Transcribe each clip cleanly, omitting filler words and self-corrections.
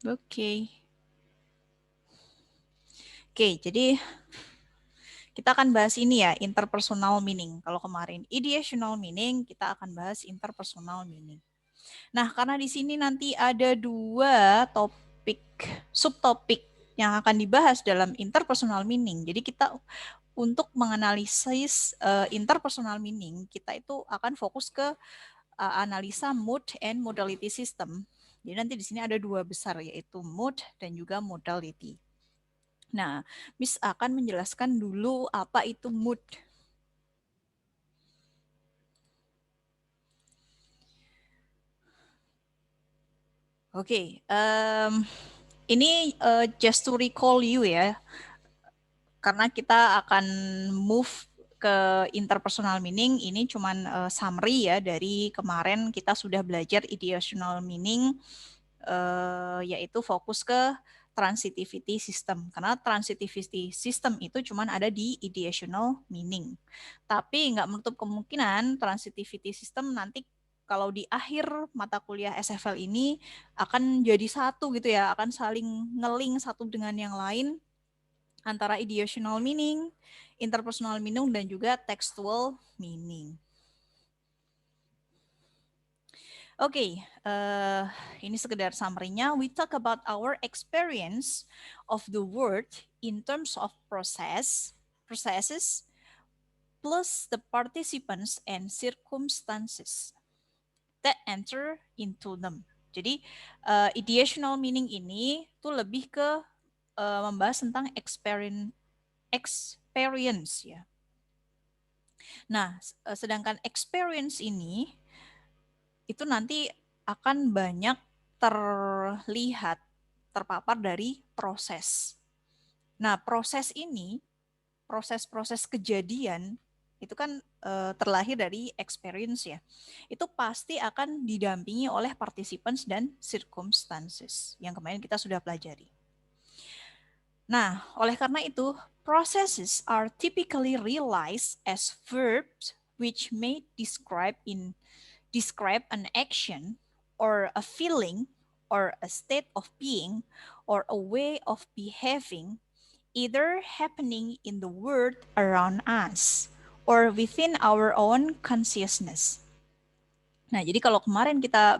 Oke. Oke, jadi kita akan bahas ini ya, interpersonal meaning. Kalau kemarin ideational meaning, kita akan bahas interpersonal meaning. Nah, karena di sini nanti ada dua topik, subtopik yang akan dibahas dalam interpersonal meaning. Jadi kita untuk menganalisis interpersonal meaning, kita itu akan fokus ke analisa mood and modality system. Jadi nanti di sini ada dua besar, yaitu mood dan juga modality. Nah, Miss akan menjelaskan dulu apa itu mood. Oke, ini just to recall you ya, karena kita akan move ke interpersonal meaning. Ini cuman summary ya dari kemarin kita sudah belajar ideational meaning, yaitu fokus ke transitivity system. Karena transitivity system itu cuman ada di ideational meaning. Tapi nggak menutup kemungkinan transitivity system nanti kalau di akhir mata kuliah SFL ini akan jadi satu gitu ya, akan saling ngeling satu dengan yang lain antara ideational meaning, interpersonal meaning, dan juga textual meaning. Oke, ini sekedar summary-nya. We talk about our experience of the word in terms of processes, plus the participants and circumstances that enter into them. Jadi, ideational meaning ini tuh lebih ke membahas tentang experience ya. Nah, sedangkan experience ini itu nanti akan banyak terlihat terpapar dari proses. Nah, proses ini, proses-proses kejadian itu kan terlahir dari experience ya. Itu pasti akan didampingi oleh participants dan circumstances yang kemarin kita sudah pelajari. Nah, oleh karena itu, processes are typically realized as verbs which may describe an action or a feeling or a state of being or a way of behaving either happening in the world around us or within our own consciousness. Nah, jadi kalau kemarin kita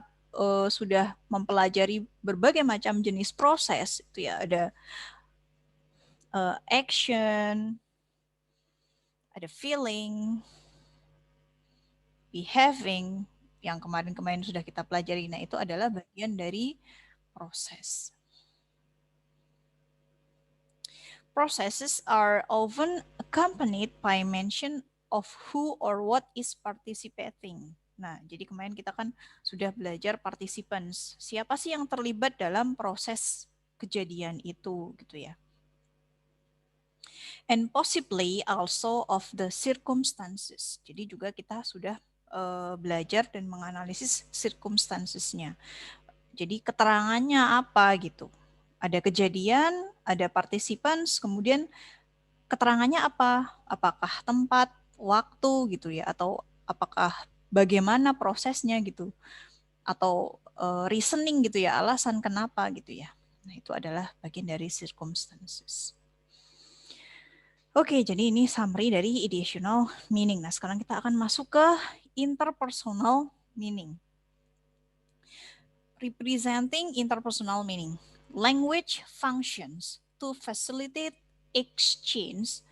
sudah mempelajari berbagai macam jenis proses, itu ya ada action, ada feeling, behaving, yang kemarin-kemarin sudah kita pelajari. Nah, itu adalah bagian dari proses. Processes are often accompanied by mention of who or what is participating. Nah, jadi kemarin kita kan sudah belajar participants. Siapa sih yang terlibat dalam proses kejadian itu, gitu ya. And possibly also of the circumstances. Jadi juga kita sudah belajar dan menganalisis circumstancesnya. Jadi keterangannya apa gitu. Ada kejadian, ada participants, kemudian keterangannya apa? Apakah tempat, waktu gitu ya, atau apakah bagaimana prosesnya gitu, atau reasoning gitu ya, alasan kenapa gitu ya. Nah, itu adalah bagian dari circumstances. Oke, jadi ini summary dari ideational meaning. Nah, sekarang kita akan masuk ke interpersonal meaning. Representing interpersonal meaning. Language functions to facilitate exchange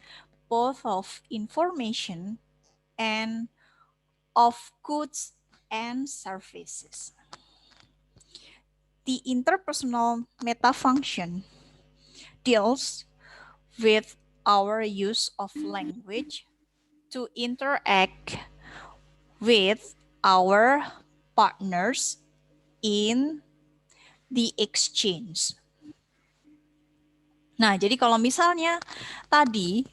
both of information and of goods and services. The interpersonal meta function deals with our use of language to interact with our partners in the exchange. Nah, jadi kalau misalnya tadi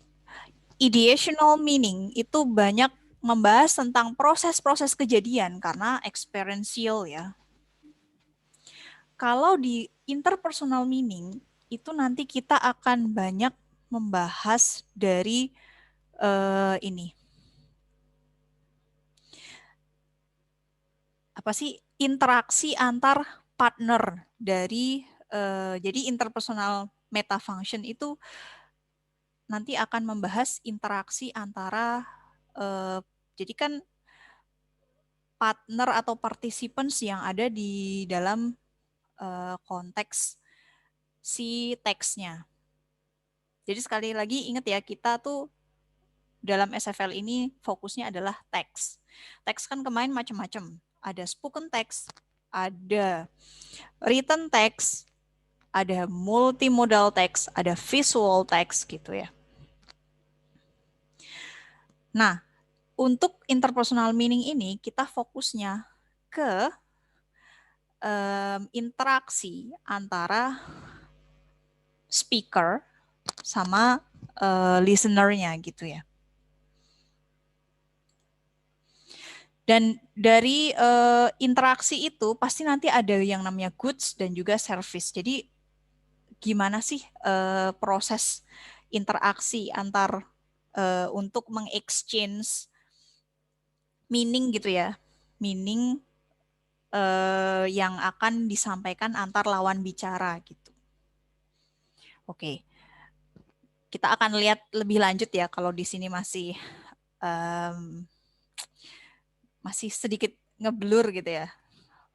ideational meaning itu banyak membahas tentang proses-proses kejadian karena experiential ya. Kalau di interpersonal meaning itu nanti kita akan banyak membahas dari ini. Apa sih interaksi antar partner dari Jadi interpersonal meta function itu nanti akan membahas interaksi antara jadi kan partner atau participants yang ada di dalam konteks si teksnya. Jadi sekali lagi ingat ya, kita tuh dalam SFL ini fokusnya adalah teks. Teks kan kemarin macam-macam. Ada spoken text, ada written text, ada multimodal text, ada visual text gitu ya. Nah, untuk interpersonal meaning ini kita fokusnya ke interaksi antara speaker sama listener-nya gitu ya. Dan dari interaksi itu pasti nanti ada yang namanya goods dan juga service. Jadi gimana sih proses interaksi antar untuk mengexchange meaning gitu ya, meaning yang akan disampaikan antar lawan bicara gitu. Oke, kita akan lihat lebih lanjut ya kalau di sini masih sedikit ngeblur gitu ya.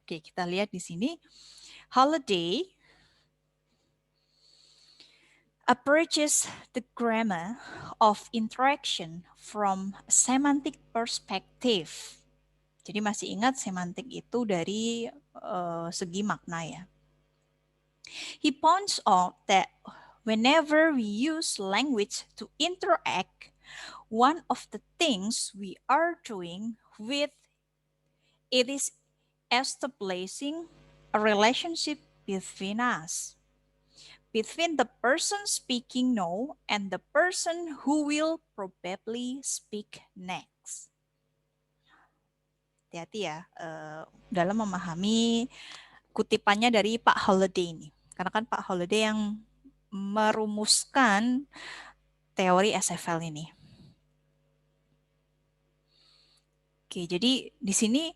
Oke, kita lihat di sini. Holiday approaches the grammar of interaction from a semantic perspective. Jadi masih ingat semantik itu dari segi makna ya. He points out that whenever we use language to interact, one of the things we are doing with it is establishing a relationship between us, between the person speaking now and the person who will probably speak next. Hati-hati ya dalam memahami kutipannya dari Pak Holiday ini. Karena kan Pak Holiday yang merumuskan teori SFL ini. Oke, jadi di sini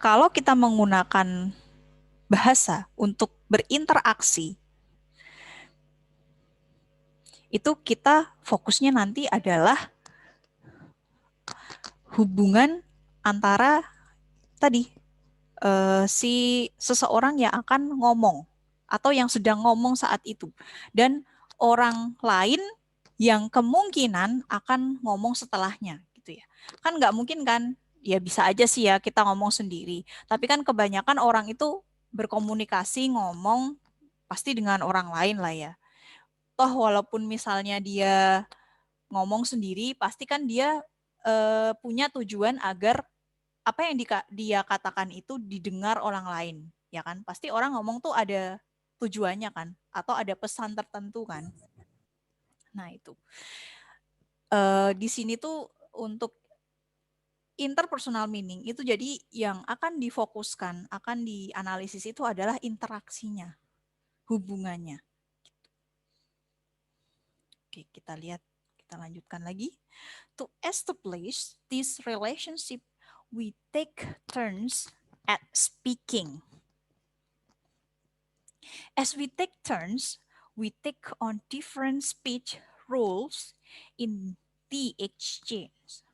kalau kita menggunakan bahasa untuk berinteraksi, itu kita fokusnya nanti adalah hubungan antara tadi si seseorang yang akan ngomong atau yang sedang ngomong saat itu dan orang lain yang kemungkinan akan ngomong setelahnya gitu ya. Kan nggak mungkin kan, ya bisa aja sih ya kita ngomong sendiri. Tapi kan kebanyakan orang itu berkomunikasi ngomong pasti dengan orang lain lah ya. Toh walaupun misalnya dia ngomong sendiri, pasti kan dia punya tujuan agar apa yang dia katakan itu didengar orang lain, ya kan? Pasti orang ngomong tuh ada tujuannya kan, atau ada pesan tertentu kan. Nah itu di sini tuh untuk interpersonal meaning itu jadi yang akan difokuskan, akan dianalisis itu adalah interaksinya, hubungannya. Oke, kita lihat, kita lanjutkan lagi. To establish this relationship, we take turns at speaking. As we take turns, we take on different speech roles in the exchange.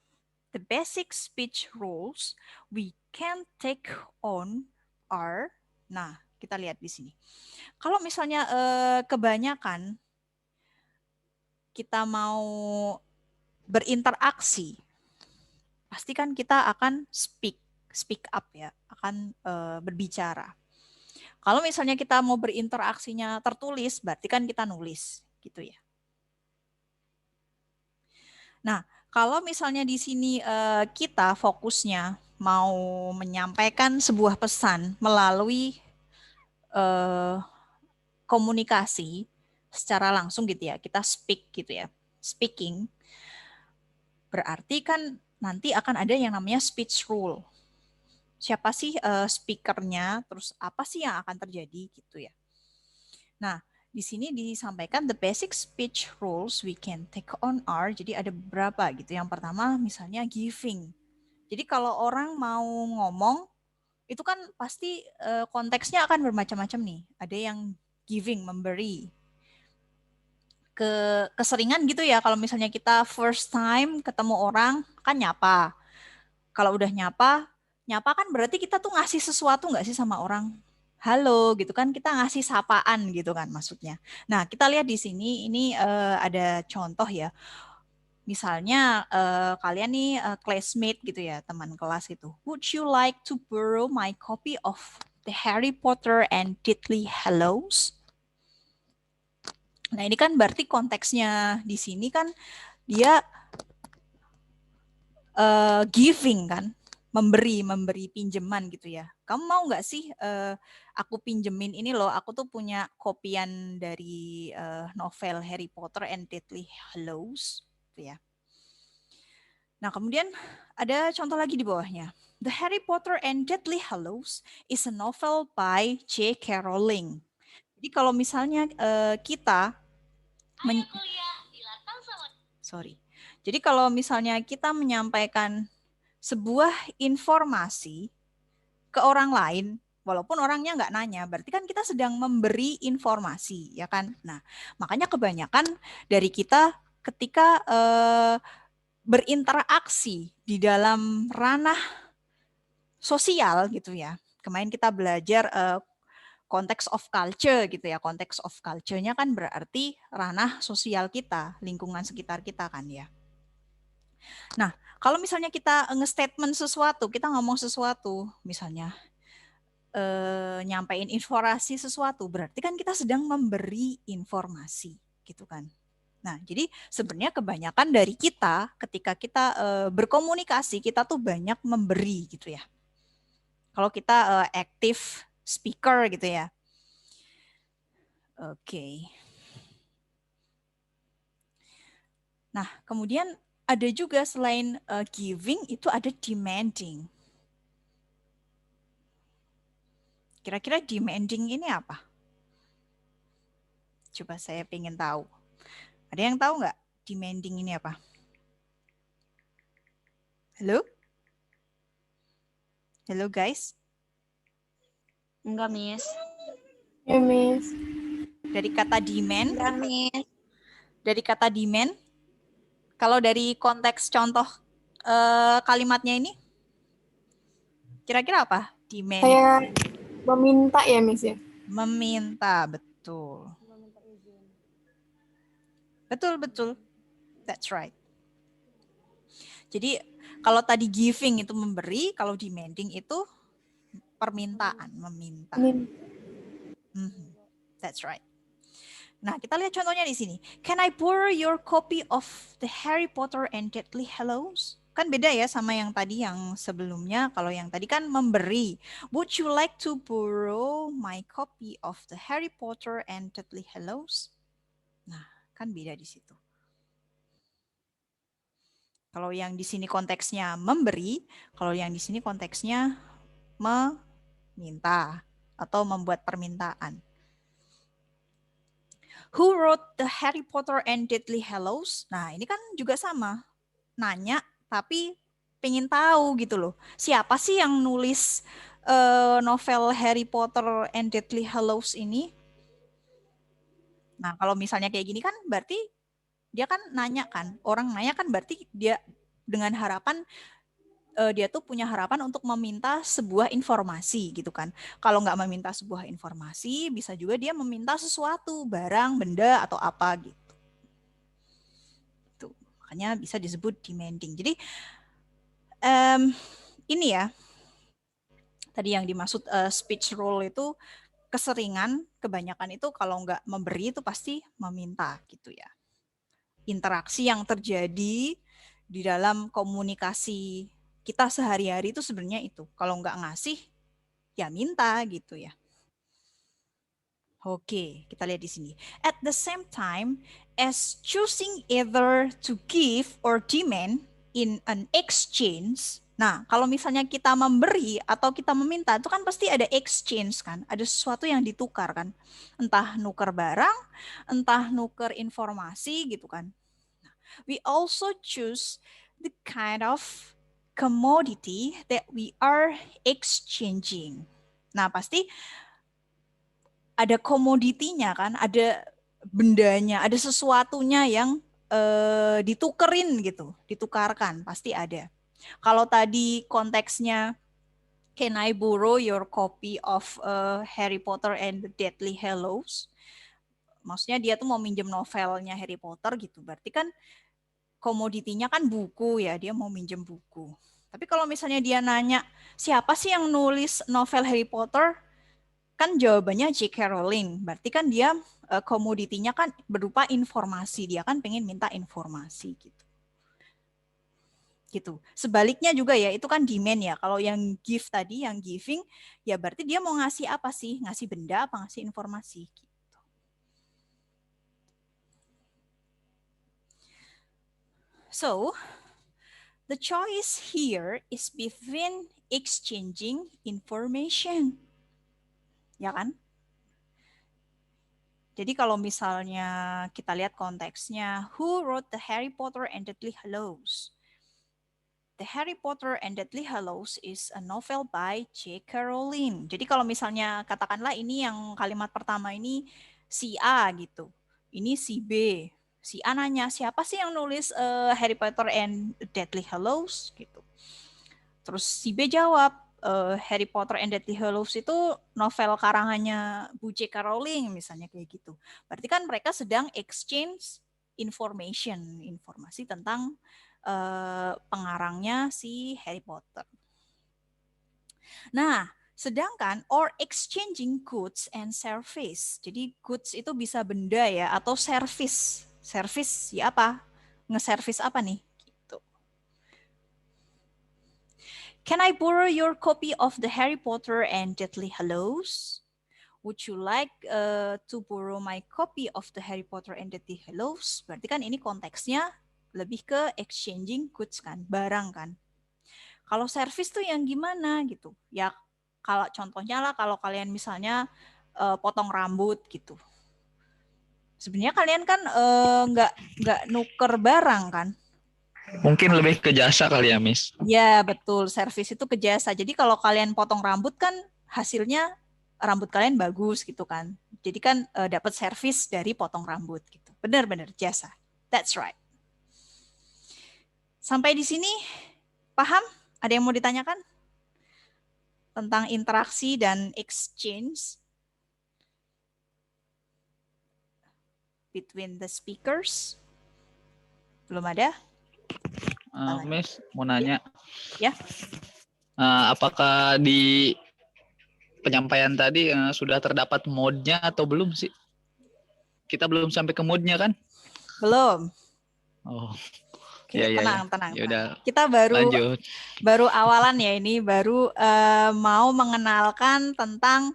The basic speech roles we can take on are, nah kita lihat di sini. Kalau misalnya kebanyakan kita mau berinteraksi, pasti kan kita akan speak up ya, akan berbicara. Kalau misalnya kita mau berinteraksinya tertulis, berarti kan kita nulis, gitu ya. Nah, kalau misalnya di sini kita fokusnya mau menyampaikan sebuah pesan melalui komunikasi secara langsung gitu ya, kita speak gitu ya, speaking, berarti kan nanti akan ada yang namanya speech rule. Siapa sih speakernya, terus apa sih yang akan terjadi gitu ya. Nah, di sini disampaikan the basic speech rules we can take on are, jadi ada beberapa gitu. Yang pertama misalnya giving. Jadi kalau orang mau ngomong, itu kan pasti konteksnya akan bermacam-macam nih. Ada yang giving, memberi. Keseringan gitu ya, kalau misalnya kita first time ketemu orang, kan nyapa. Kalau udah nyapa, nyapa kan berarti kita tuh ngasih sesuatu nggak sih sama orang? Halo gitu kan, kita ngasih sapaan gitu kan maksudnya. Nah, kita lihat di sini, ini ada contoh ya. Misalnya kalian nih classmate gitu ya, teman kelas gitu. Would you like to borrow my copy of the Harry Potter and Deathly Hallows? Nah, ini kan berarti konteksnya di sini kan dia giving kan, memberi pinjaman gitu ya. Kamu mau nggak sih aku pinjemin ini loh, aku tuh punya kopian dari novel Harry Potter and Deathly Hallows gitu ya. Nah, kemudian ada contoh lagi di bawahnya. The Harry Potter and Deathly Hallows is a novel by J.K. Rowling. Jadi kalau misalnya kita sorry. Jadi kalau misalnya kita menyampaikan sebuah informasi ke orang lain, walaupun orangnya nggak nanya, berarti kan kita sedang memberi informasi, ya kan? Nah, makanya kebanyakan dari kita ketika berinteraksi di dalam ranah sosial gitu ya. Kemarin kita belajar konteks of culture gitu ya. Konteks of culture-nya kan berarti ranah sosial kita, lingkungan sekitar kita kan ya. Nah, kalau misalnya kita nge-statement sesuatu, kita ngomong sesuatu, misalnya nyampein informasi sesuatu, berarti kan kita sedang memberi informasi gitu kan. Nah, jadi sebenarnya kebanyakan dari kita ketika kita berkomunikasi, kita tuh banyak memberi gitu ya. Kalau kita active speaker gitu ya. Oke. Nah, kemudian ada juga selain giving itu ada demanding. Kira-kira demanding ini apa? Coba saya pengen tahu. Ada yang tahu nggak demanding ini apa? Halo? Halo guys? Enggak, Miss. Ya, Miss. Dari kata demand? Enggak, Miss. Dari kata demand? Kalau dari konteks contoh kalimatnya ini, kira-kira apa? Demand. Saya meminta ya, Miss ya. Meminta, betul. Betul. That's right. Jadi kalau tadi giving itu memberi, kalau demanding itu permintaan, meminta. That's right. Nah, kita lihat contohnya di sini. Can I borrow your copy of the Harry Potter and Deathly Hallows? Kan beda ya sama yang tadi yang sebelumnya. Kalau yang tadi kan memberi. Would you like to borrow my copy of the Harry Potter and Deathly Hallows? Nah, kan beda di situ. Kalau yang di sini konteksnya memberi, kalau yang di sini konteksnya meminta atau membuat permintaan. Who wrote the Harry Potter and Deathly Hallows? Nah, ini kan juga sama. Nanya, tapi pengen tahu gitu loh. Siapa sih yang nulis novel Harry Potter and Deathly Hallows ini? Nah, kalau misalnya kayak gini kan berarti dia kan nanya kan. Orang nanya kan berarti dia dengan harapan dia tuh punya harapan untuk meminta sebuah informasi gitu kan. Kalau nggak meminta sebuah informasi, bisa juga dia meminta sesuatu, barang, benda, atau apa gitu. Tuh, makanya bisa disebut demanding. Jadi ini ya, tadi yang dimaksud speech role itu keseringan, kebanyakan itu kalau nggak memberi itu pasti meminta gitu ya. Interaksi yang terjadi di dalam komunikasi kita sehari-hari itu sebenarnya itu. Kalau nggak ngasih, ya minta gitu ya. Oke, kita lihat di sini. At the same time, as choosing either to give or demand in an exchange. Nah, kalau misalnya kita memberi atau kita meminta, itu kan pasti ada exchange kan. Ada sesuatu yang ditukar kan. Entah nuker barang, entah nuker informasi gitu kan. We also choose the kind of commodity that we are exchanging. Nah, pasti ada komoditinya kan, ada bendanya, ada sesuatunya yang ditukerin gitu, ditukarkan, pasti ada. Kalau tadi konteksnya, can I borrow your copy of Harry Potter and the Deathly Hallows? Maksudnya dia tuh mau minjem novelnya Harry Potter gitu, berarti kan komoditinya kan buku ya, dia mau minjem buku. Tapi kalau misalnya dia nanya, siapa sih yang nulis novel Harry Potter? Kan jawabannya J.K. Rowling. Berarti kan dia komoditinya kan berupa informasi. Dia kan pengen minta informasi gitu. Gitu. Sebaliknya juga ya, itu kan demand ya. Kalau yang give tadi, yang giving, ya berarti dia mau ngasih apa sih? Ngasih benda apa ngasih informasi gitu. So, the choice here is between exchanging information. Ya kan? Jadi kalau misalnya kita lihat konteksnya, who wrote the Harry Potter and Deathly Hallows? The Harry Potter and Deathly Hallows is a novel by J.K. Rowling. Jadi kalau misalnya katakanlah ini yang kalimat pertama ini si A gitu, ini si B. Si A nanya, siapa sih yang nulis Harry Potter and Deathly Hallows gitu. Terus si B jawab, Harry Potter and Deathly Hallows itu novel karangannya Bu J.K. Rowling misalnya kayak gitu. Berarti kan mereka sedang exchange informasi tentang pengarangnya si Harry Potter. Nah, sedangkan or exchanging goods and service. Jadi goods itu bisa benda ya atau service. Service ya apa? Nge-service apa nih? Gitu. Can I borrow your copy of the Harry Potter and Deathly Hallows? Would you like to borrow my copy of the Harry Potter and Deathly Hallows? Berarti kan ini konteksnya lebih ke exchanging goods kan, barang kan. Kalau service tuh yang gimana gitu? Ya kalau contohnya lah kalau kalian misalnya potong rambut gitu. Sebenarnya kalian kan nggak nuker barang kan? Mungkin lebih ke jasa kali ya, Miss. Ya, betul. Servis itu ke jasa. Jadi kalau kalian potong rambut kan hasilnya rambut kalian bagus gitu kan. Jadi kan dapat servis dari potong rambut gitu. Benar-benar jasa. That's right. Sampai di sini paham? Ada yang mau ditanyakan? Tentang interaksi dan exchange between the speakers? Belum ada? Miss, mau nanya. Ya. Apakah di penyampaian tadi sudah terdapat mode-nya atau belum sih? Kita belum sampai ke mode-nya kan? Belum. Oh. Oke, Ya, tenang. Yaudah, kita baru awalan ya ini, baru mau mengenalkan tentang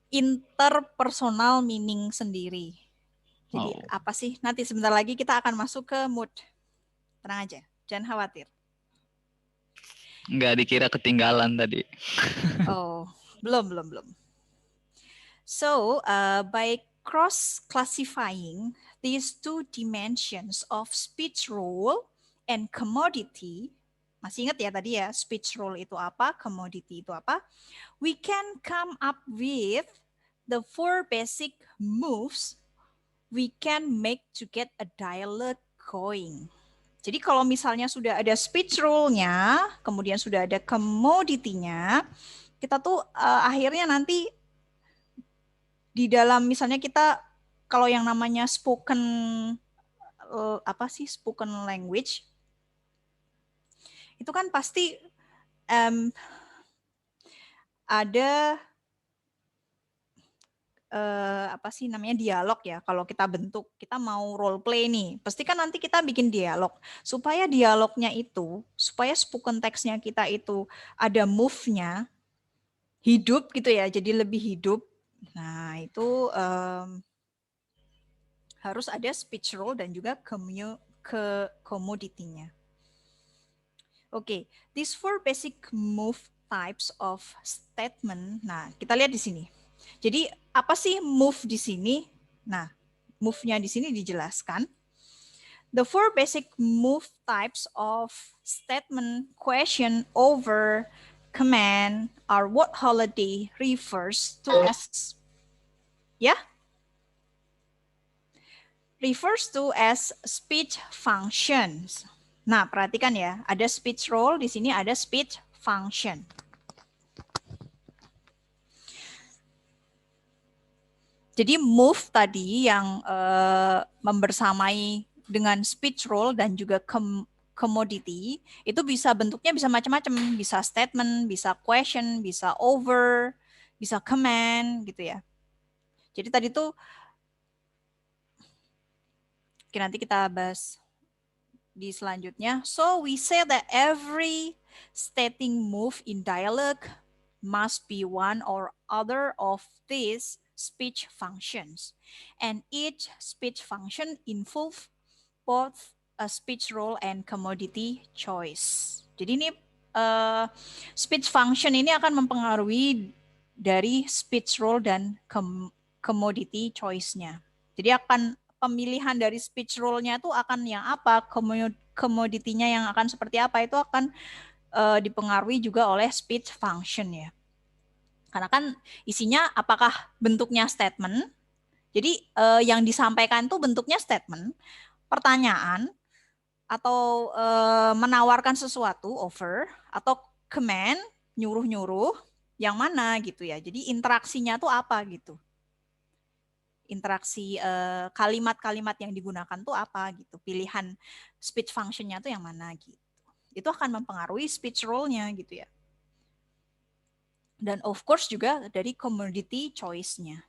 interpersonal meaning sendiri. Jadi apa sih? Nanti sebentar lagi kita akan masuk ke mood. Tenang aja, jangan khawatir. Nggak dikira ketinggalan tadi. Oh, belum. So, by cross-classifying these two dimensions of speech role and commodity, masih ingat ya tadi ya, speech role itu apa, commodity itu apa, we can come up with the 4 basic moves we can make to get a dialogue going. Jadi kalau misalnya sudah ada speech role-nya, kemudian sudah ada commodity-nya, kita tuh akhirnya nanti di dalam misalnya kita kalau yang namanya spoken language itu kan pasti ada dialog ya. Kalau kita bentuk, kita mau role play nih, pasti kan nanti kita bikin dialog supaya dialognya itu, supaya spoken text-nya kita itu ada move-nya, hidup gitu ya, jadi lebih hidup. Nah itu harus ada speech role dan juga commodity-nya. Oke, these 4 basic move types of statement. Nah, kita lihat di sini. Jadi apa sih move di sini? Nah, move-nya di sini dijelaskan. The four basic move types of statement, question, over, command are what Holiday refers to as, refers to as speech functions. Nah, perhatikan ya, ada speech role, di sini ada speech function. Jadi move tadi yang membersamai dengan speech role dan juga commodity itu bisa bentuknya bisa macam-macam, bisa statement, bisa question, bisa over, bisa command gitu ya. Jadi tadi tuh nanti kita bahas di selanjutnya. So we say that every stating move in dialogue must be one or other of these speech functions. And each speech function involves both a speech role and commodity choice. Jadi ini speech function ini akan mempengaruhi dari speech role dan commodity choice-nya. Jadi akan pemilihan dari speech role-nya itu akan yang apa, commodity-nya yang akan seperti apa, itu akan dipengaruhi juga oleh speech function ya. Karena kan isinya apakah bentuknya statement, jadi yang disampaikan itu bentuknya statement, pertanyaan, atau menawarkan sesuatu, offer, atau command, nyuruh-nyuruh, yang mana gitu ya. Jadi interaksinya tuh apa gitu. Interaksi kalimat-kalimat yang digunakan tuh apa gitu. Pilihan speech function-nya tuh yang mana gitu. Itu akan mempengaruhi speech role-nya gitu ya. Dan of course juga dari commodity choice-nya.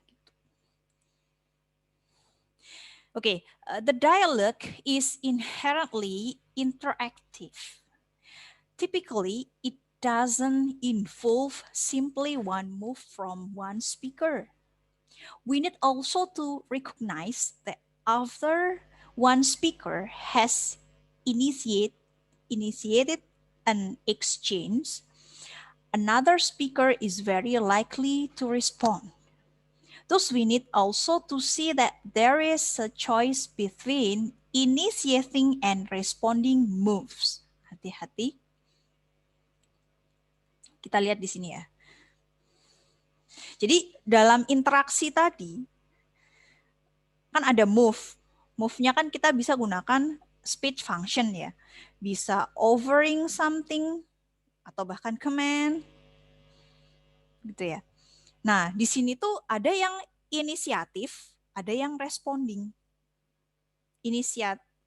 Okay, the dialogue is inherently interactive. Typically, it doesn't involve simply one move from one speaker. We need also to recognize that after one speaker has initiated an exchange, another speaker is very likely to respond. Thus, we need also to see that there is a choice between initiating and responding moves. Hati-hati. Kita lihat di sini ya. Jadi dalam interaksi tadi, kan ada move. Move-nya kan kita bisa gunakan speech function ya. Bisa overing something, atau bahkan command. Gitu ya. Nah, di sini tuh ada yang inisiatif, ada yang responding.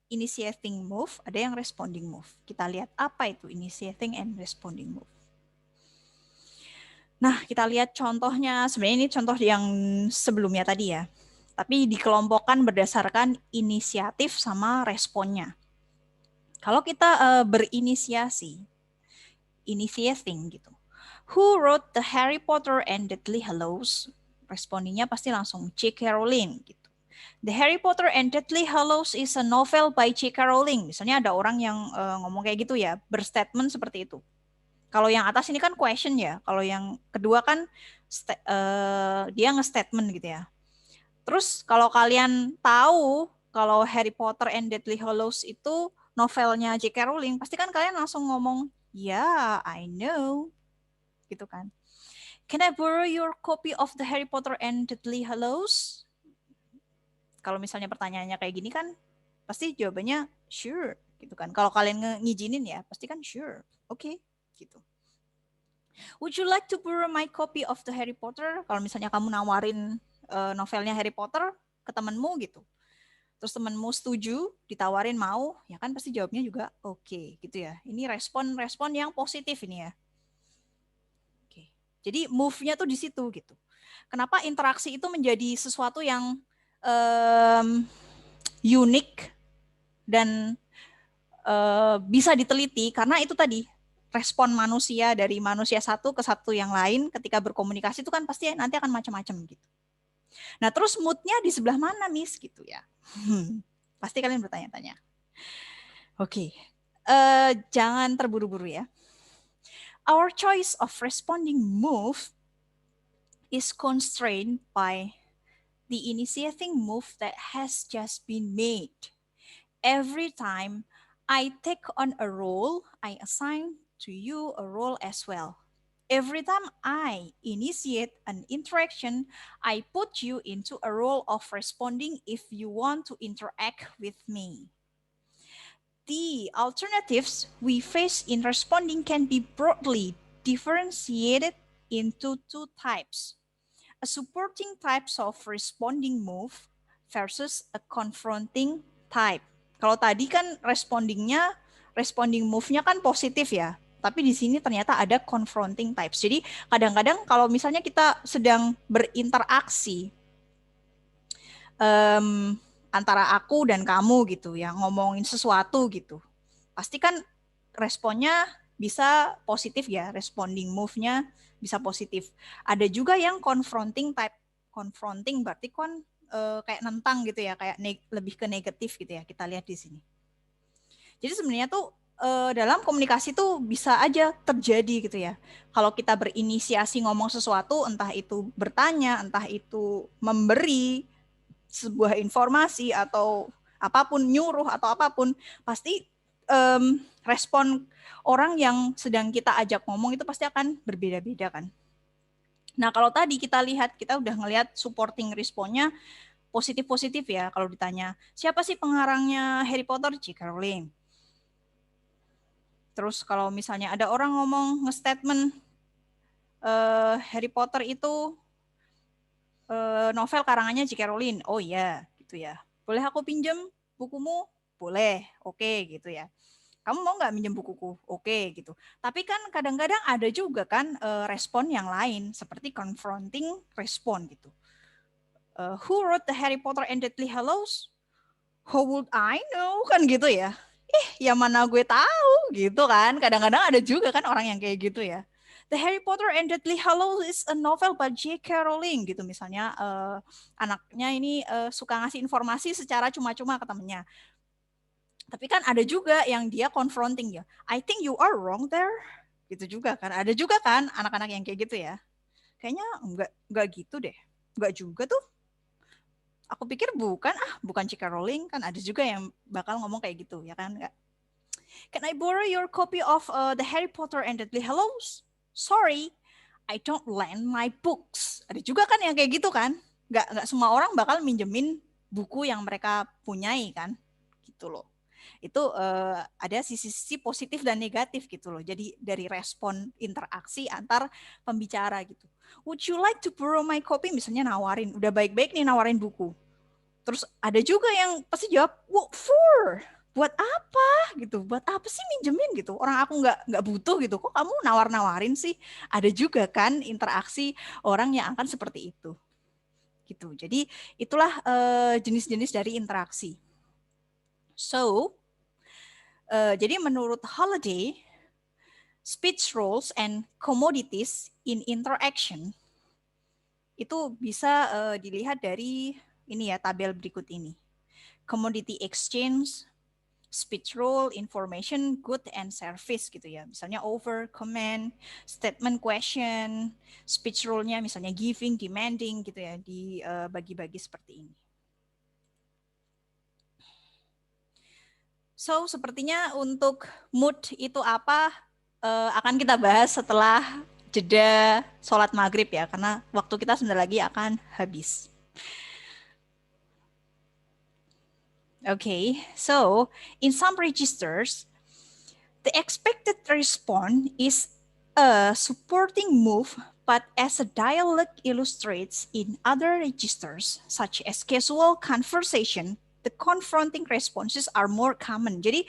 Initiating move, ada yang responding move. Kita lihat apa itu initiating and responding move. Nah, kita lihat contohnya, sebenarnya ini contoh yang sebelumnya tadi ya. Tapi dikelompokkan berdasarkan inisiatif sama responnya. Kalau kita berinisiasi, initiating gitu. Who wrote the Harry Potter and Deathly Hallows? Respondinya pasti langsung J.K. Rowling gitu. The Harry Potter and Deathly Hallows is a novel by J.K. Rowling. Misalnya ada orang yang ngomong kayak gitu ya, berstatement seperti itu. Kalau yang atas ini kan question ya. Kalau yang kedua kan dia nge-statement gitu ya. Terus kalau kalian tahu kalau Harry Potter and Deathly Hallows itu novelnya J.K. Rowling, pasti kan kalian langsung ngomong, yeah, I know. Gitu kan. Can I borrow your copy of the Harry Potter and Deathly Hallows? Kalau misalnya pertanyaannya kayak gini kan, pasti jawabannya sure. Gitu kan. Kalau kalian ngizinin ya, pasti kan sure. Oke. Gitu. Would you like to borrow my copy of the Harry Potter? Kalau misalnya kamu nawarin novelnya Harry Potter ke temenmu gitu. Terus temenmu setuju, ditawarin mau, ya kan pasti jawabnya juga oke, gitu ya. Ini respon yang positif ini ya. Oke. Jadi move-nya tuh di situ gitu. Kenapa interaksi itu menjadi sesuatu yang unik dan bisa diteliti karena itu tadi respon manusia dari manusia satu ke satu yang lain ketika berkomunikasi itu kan pasti nanti akan macam-macam gitu. Nah terus mood-nya di sebelah mana Miss gitu ya? Pasti kalian bertanya-tanya. Oke, jangan terburu-buru ya. Our choice of responding move is constrained by the initiating move that has just been made. every time I take on a role, I assign to you a role as well. Every time I initiate an interaction, I put you into a role of responding if you want to interact with me. The alternatives we face in responding can be broadly differentiated into two types. A supporting types of responding move versus a confronting type. Kalau tadi kan responding move-nya kan positif ya. Tapi di sini ternyata ada confronting types. Jadi kadang-kadang kalau misalnya kita sedang berinteraksi antara aku dan kamu gitu ya, ngomongin sesuatu gitu. Pasti kan responnya bisa positif ya, responding move-nya bisa positif. Ada juga yang confronting type. Confronting berarti kan kayak nentang gitu ya, kayak lebih ke negatif gitu ya. Kita lihat di sini. Jadi sebenarnya tuh dalam komunikasi tuh bisa aja terjadi gitu ya. Kalau kita berinisiasi ngomong sesuatu, entah itu bertanya, entah itu memberi sebuah informasi atau apapun, nyuruh atau apapun, pasti respon orang yang sedang kita ajak ngomong itu pasti akan berbeda-beda kan. Nah kalau tadi kita lihat, kita udah ngelihat supporting responnya positif-positif ya. Kalau ditanya, siapa sih pengarangnya Harry Potter? J.K. Rowling. Terus kalau misalnya ada orang ngomong nge-statement Harry Potter itu novel karangannya J.K. Rowling. Oh iya, gitu ya. Boleh aku pinjam bukumu? Boleh, oke gitu ya. Kamu mau nggak minjem bukuku? Oke gitu. Tapi kan kadang-kadang ada juga kan respon yang lain, seperti confronting respon gitu. Who wrote the Harry Potter and Deathly Hallows? How would I know? Kan gitu ya. Ya mana gue tahu gitu kan. Kadang-kadang ada juga kan orang yang kayak gitu ya. The Harry Potter and Deathly Hallows is a novel by J.K. Rowling gitu misalnya anaknya ini suka ngasih informasi secara cuma-cuma ke temennya. Tapi kan ada juga yang dia confronting ya. I think you are wrong there. Gitu juga kan. Ada juga kan anak-anak yang kayak gitu ya. Kayaknya enggak gitu deh. Enggak juga tuh. Aku pikir bukan J.K. Rowling kan ada juga yang bakal ngomong kayak gitu ya kan. Can I borrow your copy of the Harry Potter and Deathly Hallows? Sorry, I don't lend my books. Ada juga kan yang kayak gitu kan. Nggak semua orang bakal minjemin buku yang mereka punyai kan. Gitu loh. Itu ada sisi positif dan negatif gitu loh. Jadi dari respon interaksi antar pembicara gitu. Would you like to borrow my copy? Misalnya nawarin, udah baik-baik nih nawarin buku. Terus ada juga yang pasti jawab, what for? Buat apa gitu? Buat apa sih minjemin gitu? Orang aku nggak butuh gitu. Kok kamu nawar-nawarin sih? Ada juga kan interaksi orang yang akan seperti itu. Gitu. Jadi itulah jenis-jenis dari interaksi. So, jadi menurut Holiday, speech roles and commodities in interaction itu bisa dilihat dari ini ya tabel berikut ini. Commodity exchange, speech role, information, good and service gitu ya. Misalnya over, command, statement question, speech role-nya misalnya giving, demanding gitu ya, dibagi-bagi seperti ini. So, sepertinya untuk mood itu apa akan kita bahas setelah jeda sholat maghrib ya, karena waktu kita sebentar lagi akan habis. Okay, so in some registers, the expected response is a supporting move, but as a dialogue illustrates in other registers, such as casual conversation, the confronting responses are more common. Jadi